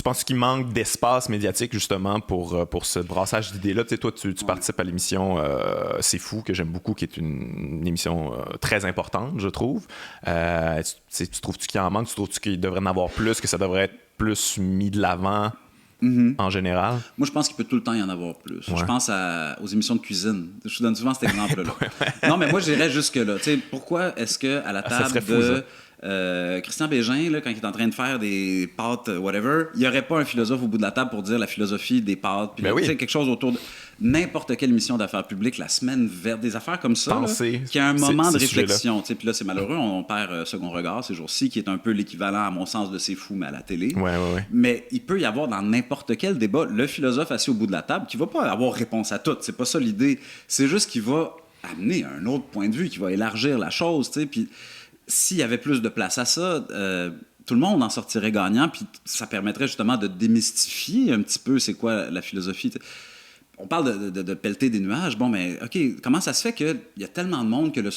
penses qu'il manque d'espace médiatique justement pour ce brassage d'idées-là? Tu sais, toi, tu participes à l'émission C'est fou, que j'aime beaucoup, qui est une émission très importante, je trouve. Tu trouves-tu qu'il en manque? Tu trouves-tu qu'il devrait en avoir plus, que ça devrait être plus mis de l'avant en général? Moi, je pense qu'il peut tout le temps y en avoir plus. Ouais. Je pense aux émissions de cuisine. Je vous donne souvent cet exemple-là. Non, mais moi, j'irais jusque-là. Tu sais, pourquoi est-ce qu'à la table serait fou, Christian Bégin, là, quand il est en train de faire des pâtes, whatever, il n'y aurait pas un philosophe au bout de la table pour dire la philosophie des pâtes. Puis oui. quelque chose autour de n'importe quelle émission d'affaires publiques, la semaine verte, des affaires comme ça, là, qui a un moment de réflexion. Puis là, c'est malheureux, on perd Second Regard ces jours-ci, qui est un peu l'équivalent, à mon sens, de C'est fou, mais à la télé. Ouais. Mais il peut y avoir dans n'importe quel débat le philosophe assis au bout de la table qui va pas avoir réponse à tout. C'est pas ça l'idée. C'est juste qu'il va amener un autre point de vue, qui va élargir la chose. Puis s'il y avait plus de place à ça, tout le monde en sortirait gagnant, puis ça permettrait justement de démystifier un petit peu c'est quoi la philosophie. On parle de pelleter des nuages. Bon, mais OK, comment ça se fait qu'il y a tellement de monde que le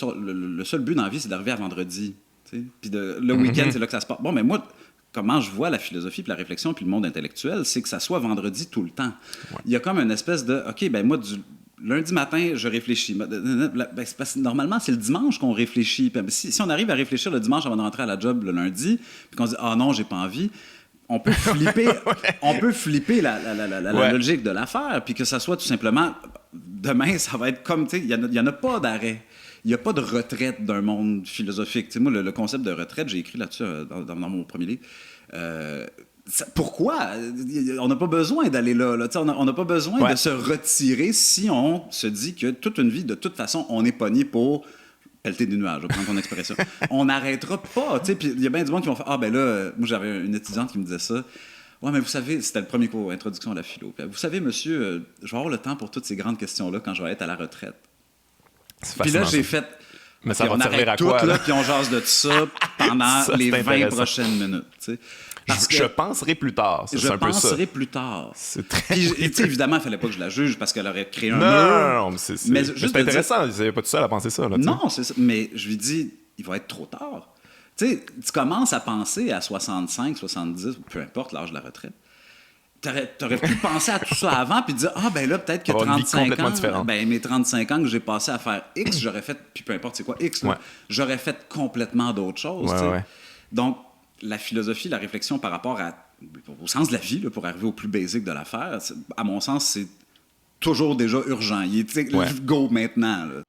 seul but dans la vie, c'est d'arriver à vendredi? Puis le week-end, c'est là que ça se passe. Bon, mais moi, comment je vois la philosophie, puis la réflexion, puis le monde intellectuel, c'est que ça soit vendredi tout le temps. Ouais. Il y a comme une espèce de, OK, ben moi, du lundi matin, je réfléchis. C'est parce que normalement, c'est le dimanche qu'on réfléchit. Si on arrive à réfléchir le dimanche avant de rentrer à la job le lundi, puis qu'on se dit « Ah non, j'ai pas envie », on peut flipper la logique de l'affaire, puis que ça soit tout simplement demain, ça va être comme, tu sais, il n'y en a pas d'arrêt. Il n'y a pas de retraite d'un monde philosophique. Tu sais, moi, le concept de retraite, j'ai écrit là-dessus dans mon premier livre. Pourquoi? On n'a pas besoin d'aller là. On n'a pas besoin de se retirer si on se dit que toute une vie, de toute façon, on est pogné pour pelleter des nuages, je vais prendre ton expression. On n'arrêtera pas. Puis il y a bien du monde qui vont faire « Ah, ben là, moi, j'avais une étudiante qui me disait ça. Ouais, mais vous savez, c'était le premier cours, introduction à la philo. Vous savez, monsieur, je vais avoir le temps pour toutes ces grandes questions-là quand je vais être à la retraite. » Puis là, j'ai fait... Mais ça va on servir à tout, quoi? Là, puis on jase de ça pendant les 20 prochaines minutes. Tu sais. Je penserai plus tard. C'est un peu ça. Je penserai plus tard. C'est très... Puis, évidemment, il ne fallait pas que je la juge parce qu'elle aurait créé un mur. Non, mais juste c'est intéressant. Vous n'avez pas tout seul à penser ça. Là, non, c'est ça. Mais je lui dis, il va être trop tard. Tu sais, tu commences à penser à 65, 70, peu importe l'âge de la retraite. T'aurais pu penser à tout ça avant puis dire ben là peut-être que 35 ans mes 35 ans que j'ai passé à faire X, j'aurais fait, puis peu importe c'est quoi X, là, j'aurais fait complètement d'autres choses. Donc la philosophie, la réflexion par rapport au sens de la vie, là, pour arriver au plus basique de l'affaire, à mon sens c'est toujours déjà urgent. Il est go maintenant là.